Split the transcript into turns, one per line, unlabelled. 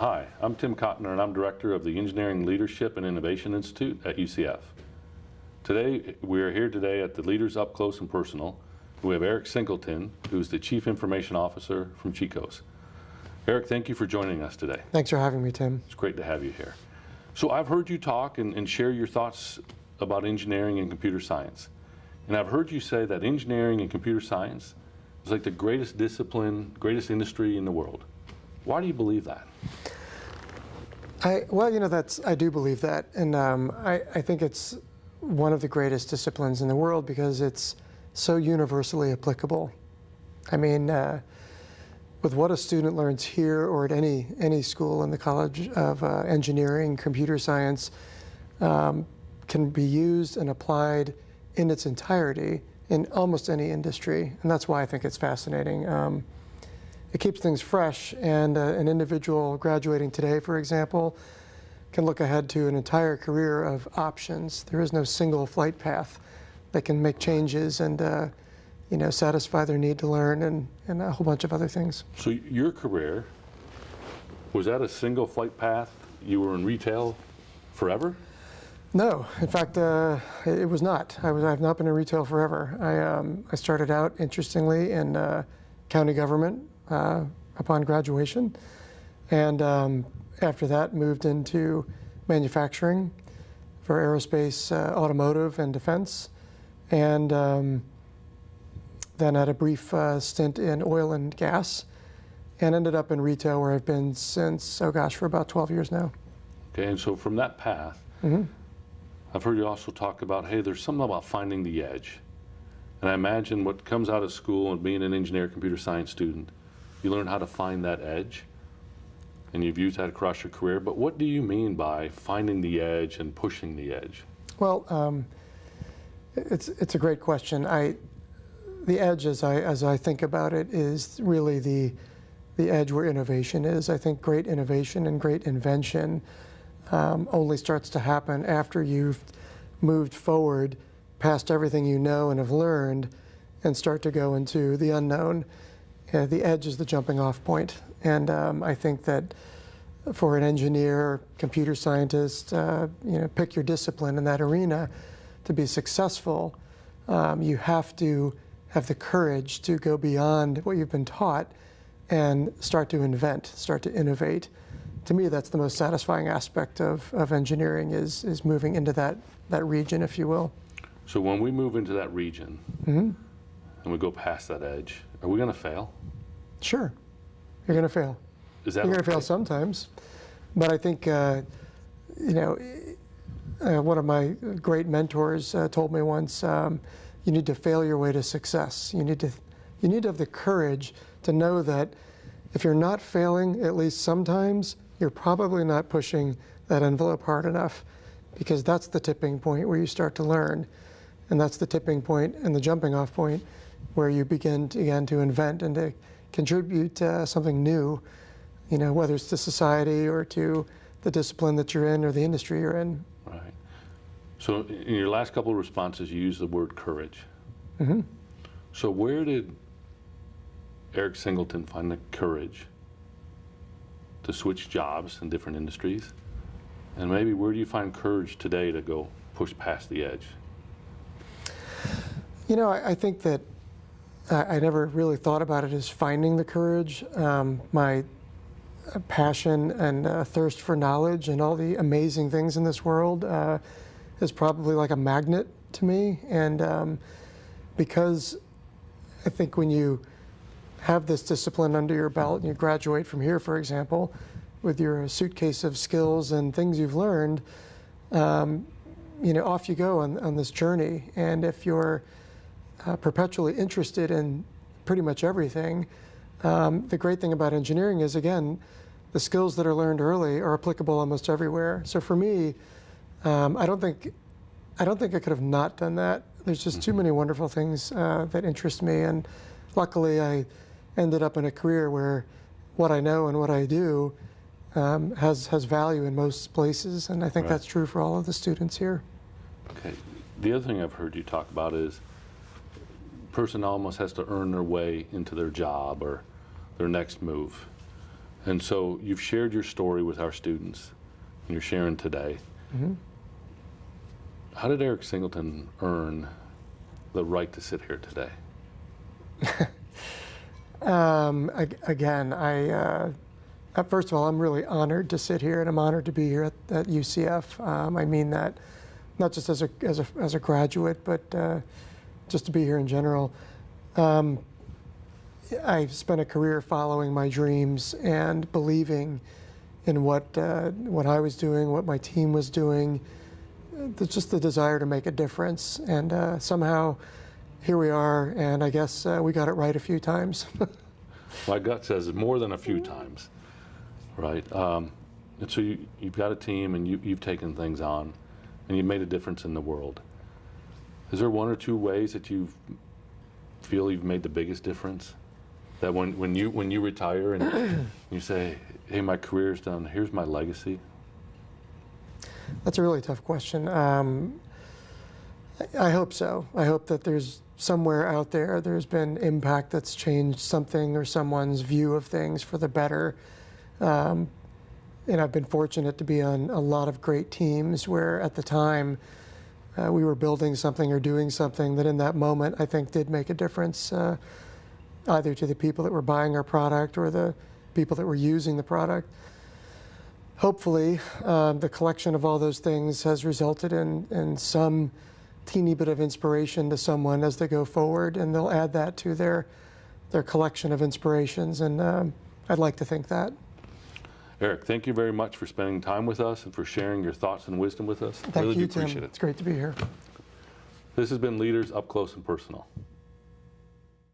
Hi, I'm Tim Kotnour, and I'm Director of the Engineering Leadership and Innovation Institute at UCF. Today, we are here today at the Leaders Up Close and Personal. We have Eric Singleton, who's the Chief Information Officer from Chico's. Eric, thank you for joining us today.
Thanks for having me, Tim.
It's great to have you here. So I've heard you talk and share your thoughts about engineering and computer science. And I've heard you say that engineering and computer science is like the greatest discipline, greatest industry in the world. Why do you believe that?
Well, you know, I do believe that, and I think it's one of the greatest disciplines in the world because it's so universally applicable. I mean, with what a student learns here or at any school in the College of Engineering, Computer Science, can be used and applied in its entirety in almost any industry, and that's why I think it's fascinating. It keeps things fresh, and an individual graduating today, for example, can look ahead to an entire career of options. There is no single flight path. They can make changes and you know, satisfy their need to learn and a whole bunch of other things.
So your career, was that a single flight path? You were in retail forever?
No, in fact, it was not. I've not been in retail forever. I started out, interestingly, in county government upon graduation, and after that moved into manufacturing for aerospace, automotive, and defense, and then had a brief stint in oil and gas, and ended up in retail where I've been since, oh gosh, for about 12 years now.
Okay, and so from that path, I've heard you also talk about, hey, there's something about finding the edge. And I imagine what comes out of school and being an engineer, computer science student, you learn how to find that edge, and you've used that across your career. But what do you mean by finding the edge and pushing the edge?
Well, it's a great question. The edge, as I think about it, is really the edge where innovation is. I think great innovation and great invention only starts to happen after you've moved forward past everything you know and have learned and start to go into the unknown. The edge is the jumping off point. And I think that for an engineer, computer scientist, you know, pick your discipline in that arena, to be successful, you have to have the courage to go beyond what you've been taught and start to invent, start to innovate. To me, that's the most satisfying aspect of engineering is moving into that region, if you will.
So when we move into that region and we go past that edge, are we going to fail?
Sure, you're going to fail.
Is that
You're going to fail sometimes, but I think you know, one of my great mentors told me once, you need to fail your way to success. You need to have the courage to know that if you're not failing, at least sometimes, you're probably not pushing that envelope hard enough, because that's the tipping point where you start to learn, and that's the tipping point and the jumping off point where you begin to invent and to contribute something new, you know, whether it's to society or to the discipline that you're in or the industry you're in.
Right. So in your last couple of responses, you used the word courage. So where did Eric Singleton find the courage to switch jobs in different industries? And maybe where do you find courage today to go push past the edge?
You know, I think that I never really thought about it as finding the courage. My passion and thirst for knowledge and all the amazing things in this world is probably like a magnet to me. And because I think when you have this discipline under your belt and you graduate from here, for example, with your suitcase of skills and things you've learned, you know, off you go on this journey. And if you're perpetually interested in pretty much everything, the great thing about engineering is, again, the skills that are learned early are applicable almost everywhere. So for me, I don't think I could have not done that. There's just too many wonderful things that interest me, and luckily I ended up in a career where what I know and what I do has value in most places, and I think that's true for all of the students here.
Okay. The other thing I've heard you talk about is person almost has to earn their way into their job or their next move. And so you've shared your story with our students, and you're sharing today.
Mm-hmm.
How did Eric Singleton earn the right to sit here today?
Again, first of all, I'm really honored to sit here, and I'm honored to be here at UCF. I mean that not just as a graduate, but just to be here in general. I spent a career following my dreams and believing in what I was doing, what my team was doing. Just the desire to make a difference, and somehow here we are, and I guess we got it right a few times.
My gut says more than a few times, right? And so you've got a team, and you've taken things on, and you've made a difference in the world. Is there one or two ways that you feel you've made the biggest difference? That when you retire and you say, hey, my career's done, here's my legacy?
That's a really tough question. I hope so. I hope that there's somewhere out there's been impact that's changed something or someone's view of things for the better. And I've been fortunate to be on a lot of great teams where at the time we were building something or doing something that in that moment I think did make a difference, either to the people that were buying our product or the people that were using the product. Hopefully, the collection of all those things has resulted in some teeny bit of inspiration to someone as they go forward, and they'll add that to their collection of inspirations, and I'd like to think that.
Eric, thank you very much for spending time with us and for sharing your thoughts and wisdom with us.
Thank you,
really do
Tim.
appreciate it.
It's great to be here.
This has been Leaders Up Close and Personal.